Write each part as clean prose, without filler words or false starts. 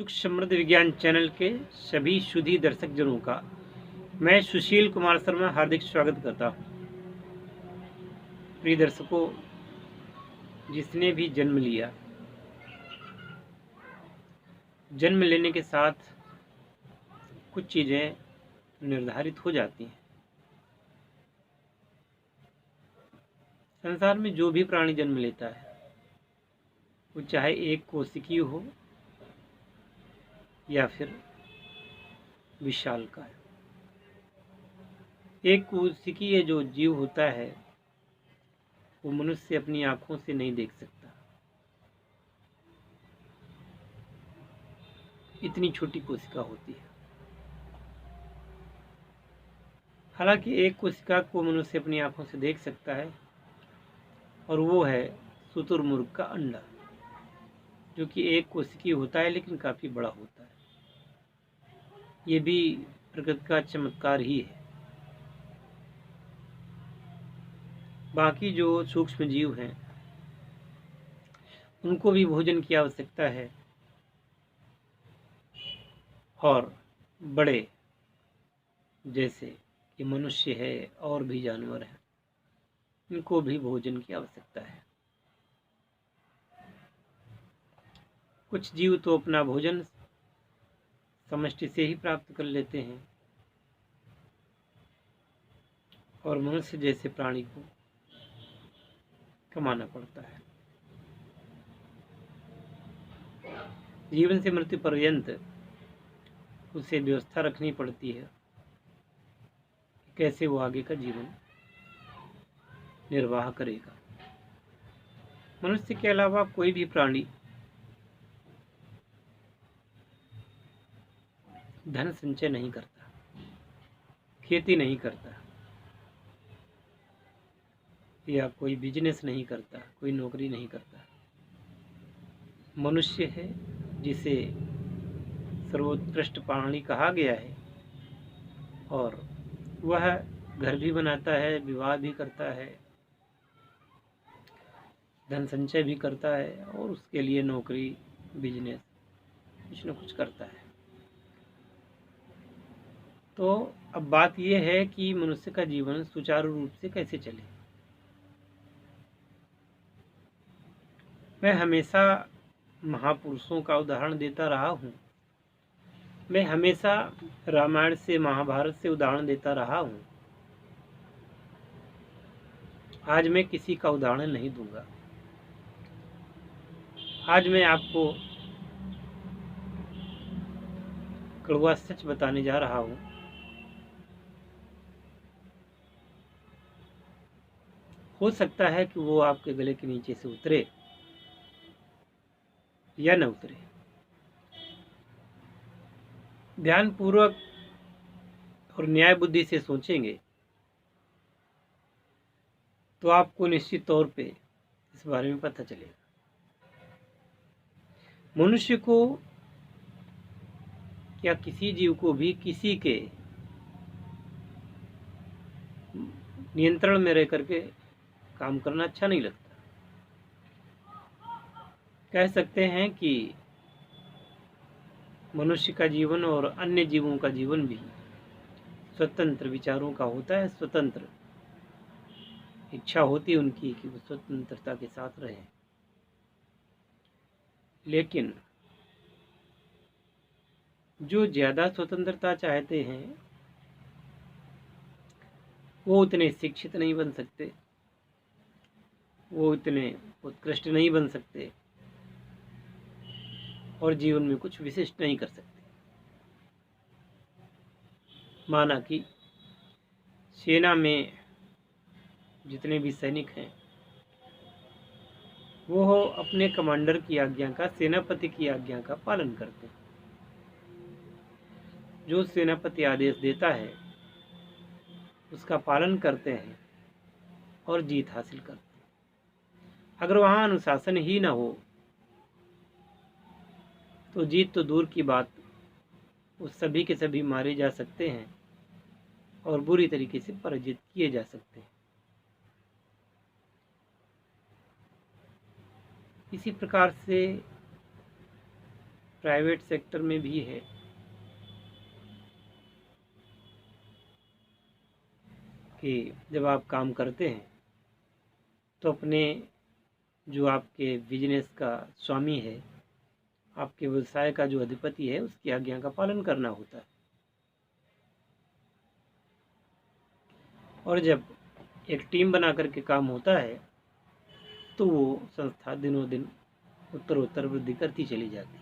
सुख समृद्ध विज्ञान चैनल के सभी सुधी दर्शक जनों का मैं सुशील कुमार शर्मा हार्दिक स्वागत करता हूँ। प्रिय दर्शकों, जिसने भी जन्म लिया, जन्म लेने के साथ कुछ चीज़ें निर्धारित हो जाती हैं। संसार में जो भी प्राणी जन्म लेता है, वो चाहे एक कोशिकीय हो या फिर विशालकाय। एक कोशिकीय जो जीव होता है वो मनुष्य अपनी आंखों से नहीं देख सकता। इतनी छोटी कोशिका होती है। हालांकि एक कोशिका को मनुष्य अपनी आंखों से देख सकता है, और वो है शुतुरमुर्ग का अंडा, जो कि एक कोशिकीय होता है लेकिन काफ़ी बड़ा होता है। ये भी प्रकृति का चमत्कार ही है। बाकी जो सूक्ष्म जीव हैं, उनको भी भोजन की आवश्यकता है, और बड़े जैसे कि मनुष्य है और भी जानवर हैं, इनको भी भोजन की आवश्यकता है। कुछ जीव तो अपना भोजन समष्टि से ही प्राप्त कर लेते हैं, और मनुष्य जैसे प्राणी को कमाना पड़ता है। जीवन से मृत्यु पर्यंत उसे व्यवस्था रखनी पड़ती है, कैसे वो आगे का जीवन निर्वाह करेगा। मनुष्य के अलावा कोई भी प्राणी धन संचय नहीं करता, खेती नहीं करता, या कोई बिजनेस नहीं करता, कोई नौकरी नहीं करता। मनुष्य है जिसे सर्वोत्कृष्ट प्राणी कहा गया है, और वह घर भी बनाता है, विवाह भी करता है, धन संचय भी करता है, और उसके लिए नौकरी, बिजनेस कुछ न कुछ करता है। तो अब बात यह है कि मनुष्य का जीवन सुचारू रूप से कैसे चले। मैं हमेशा महापुरुषों का उदाहरण देता रहा हूँ। मैं हमेशा रामायण से, महाभारत से उदाहरण देता रहा हूँ। आज मैं किसी का उदाहरण नहीं दूंगा। आज मैं आपको कड़वा सच बताने जा रहा हूँ। हो सकता है कि वो आपके गले के नीचे से उतरे या न उतरे। ध्यानपूर्वक और न्याय बुद्धि से सोचेंगे तो आपको निश्चित तौर पे इस बारे में पता चलेगा। मनुष्य को या किसी जीव को भी किसी के नियंत्रण में रह करके काम करना अच्छा नहीं लगता। कह सकते हैं कि मनुष्य का जीवन और अन्य जीवों का जीवन भी स्वतंत्र विचारों का होता है। स्वतंत्र इच्छा होती है उनकी कि वो स्वतंत्रता के साथ रहें, लेकिन जो ज़्यादा स्वतंत्रता चाहते हैं वो उतने शिक्षित नहीं बन सकते, वो इतने उत्कृष्ट नहीं बन सकते, और जीवन में कुछ विशिष्ट नहीं कर सकते। माना कि सेना में जितने भी सैनिक हैं, वो अपने कमांडर की आज्ञा का, सेनापति की आज्ञा का पालन करते हैं। जो सेनापति आदेश देता है उसका पालन करते हैं और जीत हासिल करते हैं। अगर वहाँ अनुशासन ही ना हो तो जीत तो दूर की बात, उस सभी के सभी मारे जा सकते हैं और बुरी तरीके से पराजित किए जा सकते हैं। इसी प्रकार से प्राइवेट सेक्टर में भी है कि जब आप काम करते हैं तो अपने जो आपके बिजनेस का स्वामी है, आपके व्यवसाय का जो अधिपति है, उसकी आज्ञा का पालन करना होता है। और जब एक टीम बना करके काम होता है तो वो संस्था दिनों दिन उत्तरोत्तर वृद्धि करती चली जाती है।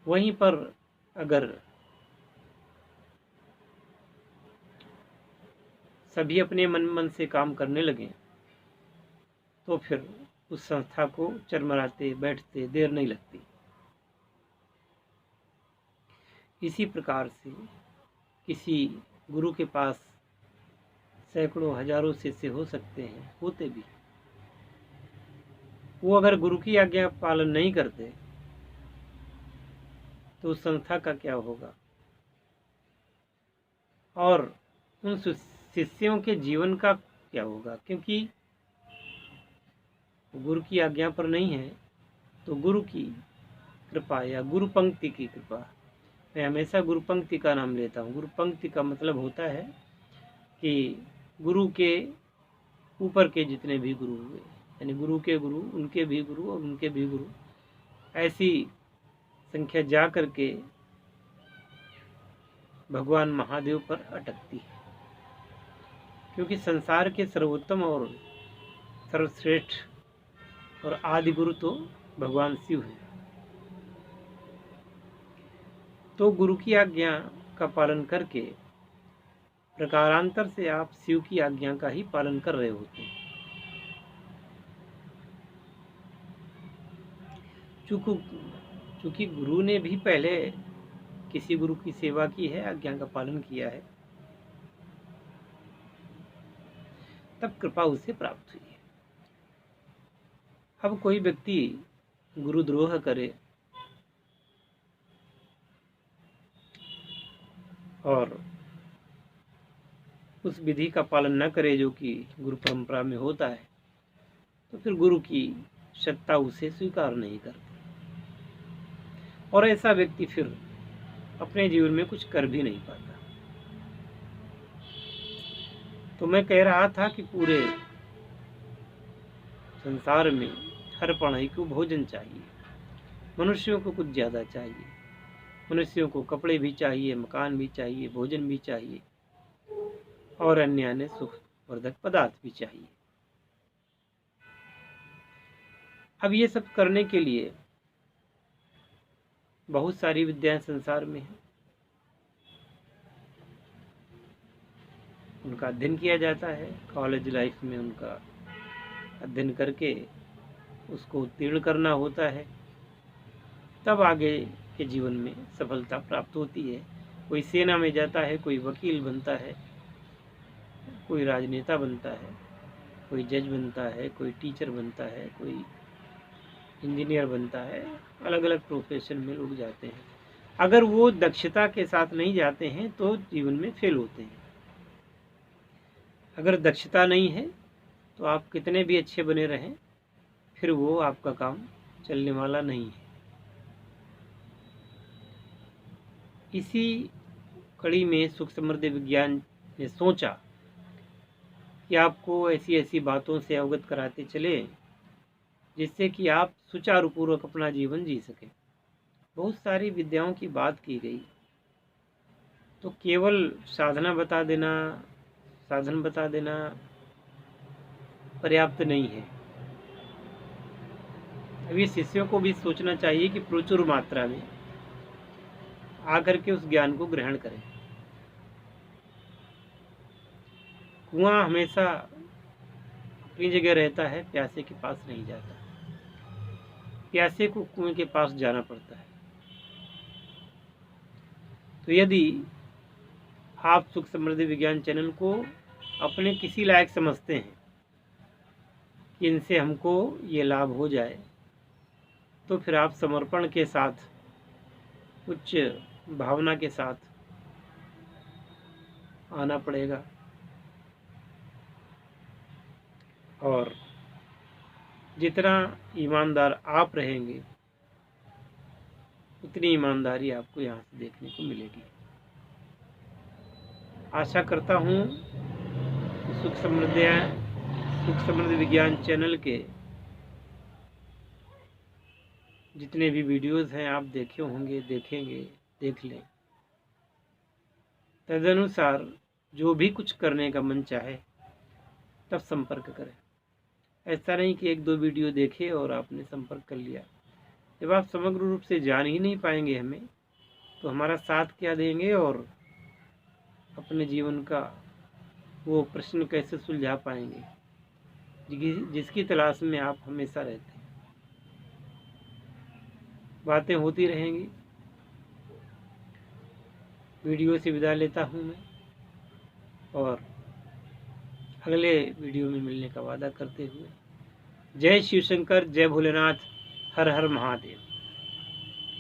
वहीं पर अगर सभी अपने मन मन से काम करने लगें तो फिर उस संस्था को चरमराते बैठते देर नहीं लगती। इसी प्रकार से किसी गुरु के पास सैकड़ों हजारों शिष्य हो सकते हैं, होते भी। वो अगर गुरु की आज्ञा पालन नहीं करते तो उस संस्था का क्या होगा, और उन शिष्यों के जीवन का क्या होगा। क्योंकि गुरु की आज्ञा पर नहीं है तो गुरु की कृपा या गुरु पंक्ति की कृपा, मैं हमेशा गुरु पंक्ति का नाम लेता हूँ। गुरु पंक्ति का मतलब होता है कि गुरु के ऊपर के जितने भी गुरु हुए, यानी गुरु के गुरु, उनके भी गुरु और उनके भी गुरु, ऐसी संख्या जा करके भगवान महादेव पर अटकती है। क्योंकि संसार के सर्वोत्तम और सर्वश्रेष्ठ और आदि गुरु तो भगवान शिव है। तो गुरु की आज्ञा का पालन करके प्रकारांतर से आप शिव की आज्ञा का ही पालन कर रहे होते हैं। चूंकि गुरु ने भी पहले किसी गुरु की सेवा की है, आज्ञा का पालन किया है, तब कृपा उसे प्राप्त हुई है। अब कोई व्यक्ति गुरुद्रोह करे और उस विधि का पालन न करे जो कि गुरु परंपरा में होता है, तो फिर गुरु की सत्ता उसे स्वीकार नहीं करती, और ऐसा व्यक्ति फिर अपने जीवन में कुछ कर भी नहीं पाता। तो मैं कह रहा था कि पूरे संसार में हर प्राणी को भोजन चाहिए। मनुष्यों को कुछ ज़्यादा चाहिए। मनुष्यों को कपड़े भी चाहिए, मकान भी चाहिए, भोजन भी चाहिए, और अन्य सुखवर्धक पदार्थ भी चाहिए। अब ये सब करने के लिए बहुत सारी विद्याएं संसार में हैं। उनका अध्ययन किया जाता है। कॉलेज लाइफ में उनका अध्ययन करके उसको उत्तीर्ण करना होता है, तब आगे के जीवन में सफलता प्राप्त होती है। कोई सेना में जाता है, कोई वकील बनता है, कोई राजनेता बनता है, कोई जज बनता है, कोई टीचर बनता है, कोई इंजीनियर बनता है। अलग अलग प्रोफेशन में लोग जाते हैं। अगर वो दक्षता के साथ नहीं जाते हैं तो जीवन में फेल होते हैं। अगर दक्षता नहीं है तो आप कितने भी अच्छे बने रहें, फिर वो आपका काम चलने वाला नहीं है। इसी कड़ी में सुख समृद्धि विज्ञान ने सोचा कि आपको ऐसी ऐसी बातों से अवगत कराते चले जिससे कि आप सुचारू पूर्वक अपना जीवन जी सकें। बहुत सारी विद्याओं की बात की गई, तो केवल साधन बता देना पर्याप्त नहीं है। अभी शिष्यों को भी सोचना चाहिए कि प्रचुर मात्रा में आकर के उस ज्ञान को ग्रहण करें। कुआं हमेशा अपनी जगह रहता है, प्यासे के पास नहीं जाता। प्यासे को कुएं के पास जाना पड़ता है। तो यदि आप सुख समृद्धि विज्ञान चैनल को अपने किसी लायक समझते हैं कि इनसे हमको ये लाभ हो जाए, तो फिर आप समर्पण के साथ, उच्च भावना के साथ आना पड़ेगा। और जितना ईमानदार आप रहेंगे उतनी ईमानदारी आपको यहाँ से देखने को मिलेगी। आशा करता हूँ कि सुख समृद्धि विज्ञान चैनल के जितने भी वीडियोस हैं आप देखे होंगे, देखेंगे, देख लें। तदनुसार जो भी कुछ करने का मन चाहे तब संपर्क करें। ऐसा नहीं कि एक दो वीडियो देखे और आपने संपर्क कर लिया। जब आप समग्र रूप से जान ही नहीं पाएंगे हमें, तो हमारा साथ क्या देंगे और अपने जीवन का वो प्रश्न कैसे सुलझा पाएंगे जिसकी तलाश में आप हमेशा रहते हैं। बातें होती रहेंगी। वीडियो से विदा लेता हूँ मैं और अगले वीडियो में मिलने का वादा करते हुए जय शिव शंकर, जय भोलेनाथ, हर हर महादेव।